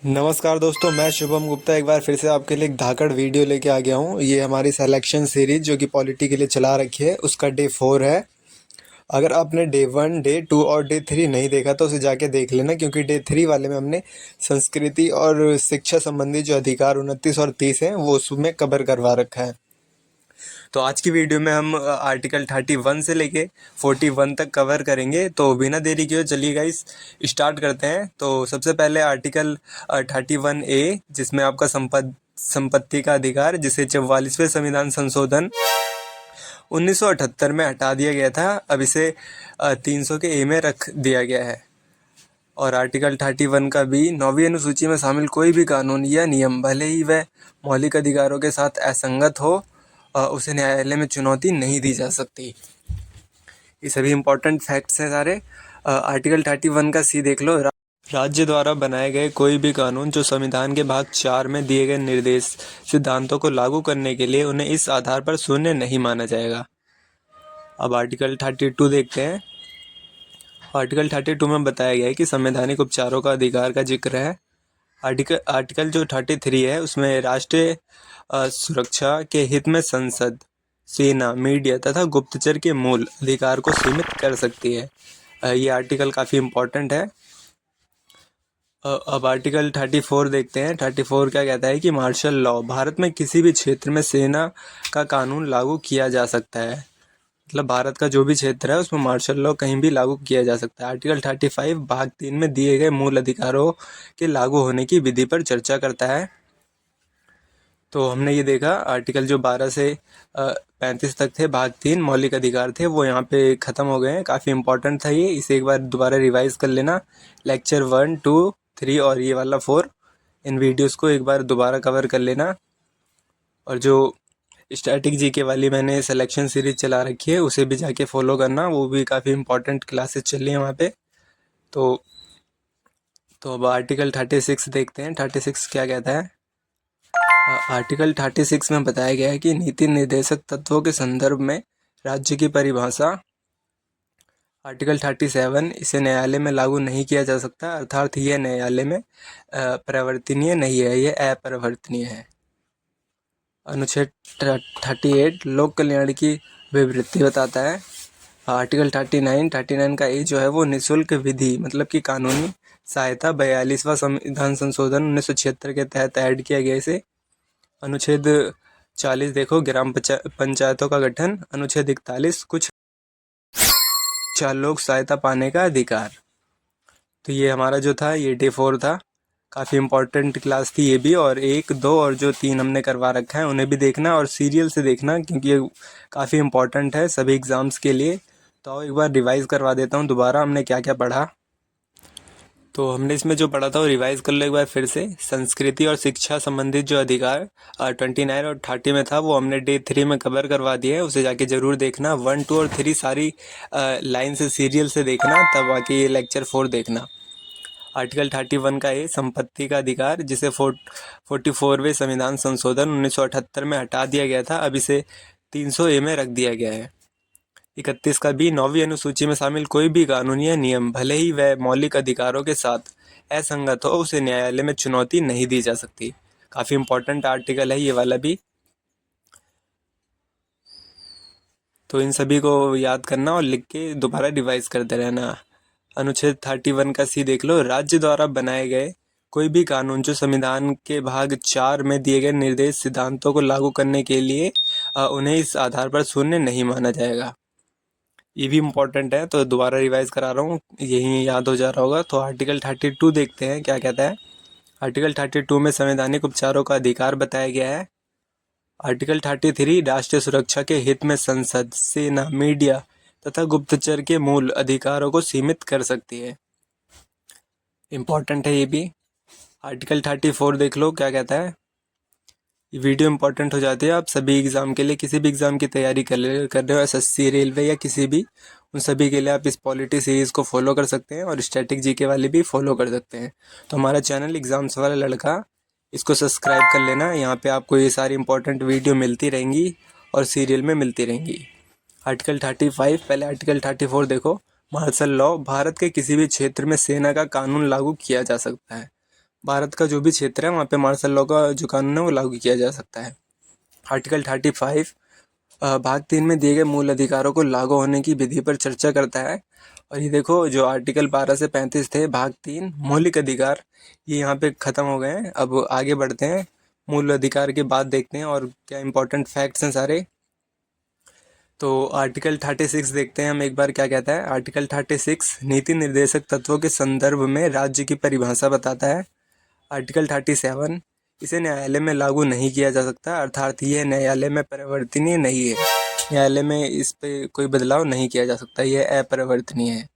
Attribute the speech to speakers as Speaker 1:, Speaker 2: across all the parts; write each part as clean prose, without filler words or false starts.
Speaker 1: नमस्कार दोस्तों, मैं शुभम गुप्ता एक बार फिर से आपके लिए एक धाकड़ वीडियो लेके आ गया हूँ। ये हमारी सिलेक्शन सीरीज जो कि पॉलिटी के लिए चला रखी है, उसका डे 4 है। अगर आपने डे 1, डे 2 और डे 3 नहीं देखा तो उसे जाके देख लेना, क्योंकि डे 3 वाले में हमने संस्कृति और शिक्षा संबंधी जो अधिकार 29 और 30 हैं वो उसमें कवर करवा रखा है। तो आज की वीडियो में हम आर्टिकल 31 से लेके 41 तक कवर करेंगे। तो बिना देरी किए चलिए गाइस स्टार्ट करते हैं। तो सबसे पहले आर्टिकल 31A, जिसमें आपका संपत्ति का अधिकार, जिसे 44वें संविधान संशोधन 1978 में हटा दिया गया था, अब इसे 300 के ए में रख दिया गया है। और आर्टिकल 31 का भी 9वीं अनुसूची में शामिल कोई भी कानून या नियम, भले ही वह मौलिक अधिकारों के साथ असंगत हो, उसे न्यायालय में चुनौती नहीं दी जा सकती। ये सभी इंपॉर्टेंट फैक्ट्स हैं सारे। आर्टिकल 31 का सी देख लो। राज्य द्वारा बनाए गए कोई भी कानून जो संविधान के भाग 4 में दिए गए निर्देश सिद्धांतों को लागू करने के लिए उन्हें इस आधार पर शून्य नहीं माना जाएगा। अब आर्टिकल 32 देखते हैं। आर्टिकल 32 में बताया गया है कि संवैधानिक उपचारों का अधिकार का जिक्र है। आर्टिकल जो 33 है उसमें राष्ट्रीय सुरक्षा के हित में संसद, सेना, मीडिया तथा गुप्तचर के मूल अधिकार को सीमित कर सकती है। ये आर्टिकल काफ़ी इम्पोर्टेंट है। अब आर्टिकल 34 देखते हैं। 34 क्या कहता है कि मार्शल लॉ, भारत में किसी भी क्षेत्र में सेना का कानून लागू किया जा सकता है। मतलब भारत का जो भी क्षेत्र है उसमें मार्शल लॉ कहीं भी लागू किया जा सकता है। आर्टिकल 35 भाग 3 में दिए गए मूल अधिकारों के लागू होने की विधि पर चर्चा करता है। तो हमने ये देखा, आर्टिकल जो 12 से 35 तक थे, भाग 3 मौलिक अधिकार थे, वो यहाँ पे ख़त्म हो गए हैं। काफ़ी इंपॉर्टेंट था ये, इसे एक बार दोबारा रिवाइज कर लेना। लेक्चर 1, 2, 3 और ये वाला 4, इन वीडियोस को एक बार दोबारा कवर कर लेना। और जो स्टैटिक जीके वाली मैंने सिलेक्शन सीरीज चला रखी है उसे भी जाके फॉलो करना, वो भी काफ़ी इंपॉर्टेंट क्लासेस चल रही हैं वहाँ पे। तो अब आर्टिकल 36 देखते हैं। 36 क्या कहता है। आर्टिकल 36 में बताया गया है कि नीति निर्देशक तत्वों के संदर्भ में राज्य की परिभाषा। आर्टिकल 37, इसे न्यायालय में लागू नहीं किया जा सकता, अर्थात यह न्यायालय में परिवर्तनीय नहीं है, यह अपरिवर्तनीय है। अनुच्छेद 38 लोक कल्याण की विवृत्ति बताता है। आर्टिकल 39 का ए जो है वो निःशुल्क विधि मतलब कि कानूनी सहायता 42वां संविधान संशोधन 1976 के तहत ऐड किया गया इसे। अनुच्छेद 40 देखो, ग्राम पंचायतों का गठन। अनुच्छेद 41 कुछ लोक सहायता पाने का अधिकार। तो ये हमारा जो था ये डे 4 था। काफ़ी इंपॉर्टेंट क्लास थी ये भी, और 1, 2 और जो 3 हमने करवा रखा है उन्हें भी देखना और सीरियल से देखना, क्योंकि ये काफ़ी इंपॉर्टेंट है सभी एग्ज़ाम्स के लिए। तो आओ एक बार रिवाइज़ करवा देता हूँ दोबारा हमने क्या क्या पढ़ा। तो हमने इसमें जो पढ़ा था वो रिवाइज़ कर लो एक बार फिर से। संस्कृति और शिक्षा संबंधित जो अधिकार 29 और 30 में था वो हमने डे 3 में कवर करवा दिया है, उसे जाके ज़रूर देखना। 1, 2 और 3 सारी लाइन से सीरियल से देखना, तब बाकी ये लेक्चर 4 देखना। आर्टिकल 31 का ये संपत्ति का अधिकार, जिसे 44वें संविधान संशोधन 1978 में हटा दिया गया था, अब इसे 300A में रख दिया गया है। 31 का भी 9वीं अनुसूची में शामिल कोई भी कानून या नियम, भले ही वह मौलिक अधिकारों के साथ असंगत हो, उसे न्यायालय में चुनौती नहीं दी जा सकती। काफ़ी इंपॉर्टेंट आर्टिकल है ये वाला भी। तो इन सभी को याद करना और लिख के दोबारा रिवाइज करते रहना। अनुच्छेद 31 का सी देख लो। राज्य द्वारा बनाए गए कोई भी कानून जो संविधान के भाग 4 में दिए गए निर्देश सिद्धांतों को लागू करने के लिए उन्हें इस आधार पर शून्य नहीं माना जाएगा। ये भी इम्पोर्टेंट है, तो दोबारा रिवाइज करा रहा हूँ, यही याद हो जा रहा होगा। तो आर्टिकल 32 देखते हैं क्या कहता है। आर्टिकल 32 में संवैधानिक उपचारों का अधिकार बताया गया है। आर्टिकल 33 राष्ट्रीय सुरक्षा के हित में संसद, सेना, मीडिया तथा गुप्तचर के मूल अधिकारों को सीमित कर सकती है। इम्पोर्टेंट है ये भी। आर्टिकल 34 देख लो क्या कहता है। ये वीडियो इंपॉर्टेंट हो जाती है आप सभी एग्ज़ाम के लिए, किसी भी एग्ज़ाम की तैयारी कर रहे हो, एसएससी, रेलवे या किसी भी, उन सभी के लिए आप इस पॉलिटी सीरीज़ को फॉलो कर सकते हैं और स्टैटिक जीके वाले भी फॉलो कर सकते हैं। तो हमारा चैनल एग्ज़ाम्स वाला लड़का, इसको सब्सक्राइब कर लेना। यहाँ पे आपको ये सारी इंपॉर्टेंट वीडियो मिलती रहेंगी और सीरियल में मिलती रहेंगी। आर्टिकल 35, पहले आर्टिकल 34 देखो। मार्शल लॉ, भारत के किसी भी क्षेत्र में सेना का कानून लागू किया जा सकता है। भारत का जो भी क्षेत्र है वहाँ पे मार्शल लॉ का जो कानून है वो लागू किया जा सकता है। आर्टिकल 35 भाग 3 में दिए गए मूल अधिकारों को लागू होने की विधि पर चर्चा करता है। और ये देखो, जो आर्टिकल 12 से 35 थे भाग 3 मौलिक अधिकार, ये यहाँ पे ख़त्म हो गए हैं। अब आगे बढ़ते हैं, मूल अधिकार के बाद देखते हैं और क्या इंपॉर्टेंट फैक्ट्स हैं सारे। तो आर्टिकल 36 देखते हैं हम एक बार क्या कहता है। आर्टिकल 36 नीति निर्देशक तत्वों के संदर्भ में राज्य की परिभाषा बताता है। आर्टिकल 37 इसे न्यायालय में लागू नहीं किया जा सकता, अर्थात यह न्यायालय में परिवर्तनीय नहीं है। न्यायालय में इस पे कोई बदलाव नहीं किया जा सकता, यह अपरिवर्तनीय है।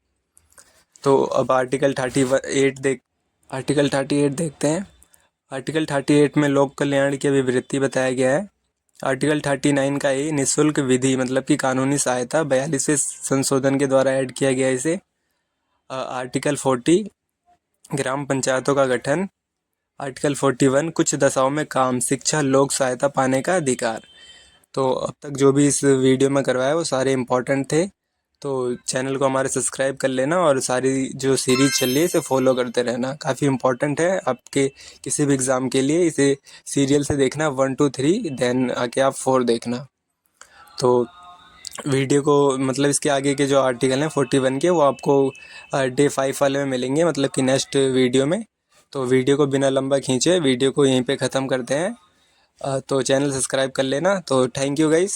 Speaker 1: तो अब आर्टिकल 38 देखते हैं। आर्टिकल 38 में लोक कल्याण की अभिवृत्ति बताया गया है। आर्टिकल 39 का ए निःशुल्क विधि मतलब कि कानूनी सहायता 42वें संशोधन के द्वारा ऐड किया गया इसे। आर्टिकल 40 ग्राम पंचायतों का गठन। आर्टिकल 41 कुछ दशाओं में काम, शिक्षा, लोक सहायता पाने का अधिकार। तो अब तक जो भी इस वीडियो में करवाया वो सारे इम्पोर्टेंट थे। तो चैनल को हमारे सब्सक्राइब कर लेना और सारी जो सीरीज़ चल रही है इसे फॉलो करते रहना, काफ़ी इम्पोर्टेंट है आपके किसी भी एग्ज़ाम के लिए। इसे सीरियल से देखना 1 2 3, देन आके आप 4 देखना। तो वीडियो को मतलब इसके आगे के जो आर्टिकल हैं 41 के, वो आपको डे 5 वाले में मिलेंगे, मतलब कि नेक्स्ट वीडियो में। तो वीडियो को बिना लंबा खींचे वीडियो को यहीं पे ख़त्म करते हैं। तो चैनल सब्सक्राइब कर लेना। तो थैंक यू गाइस।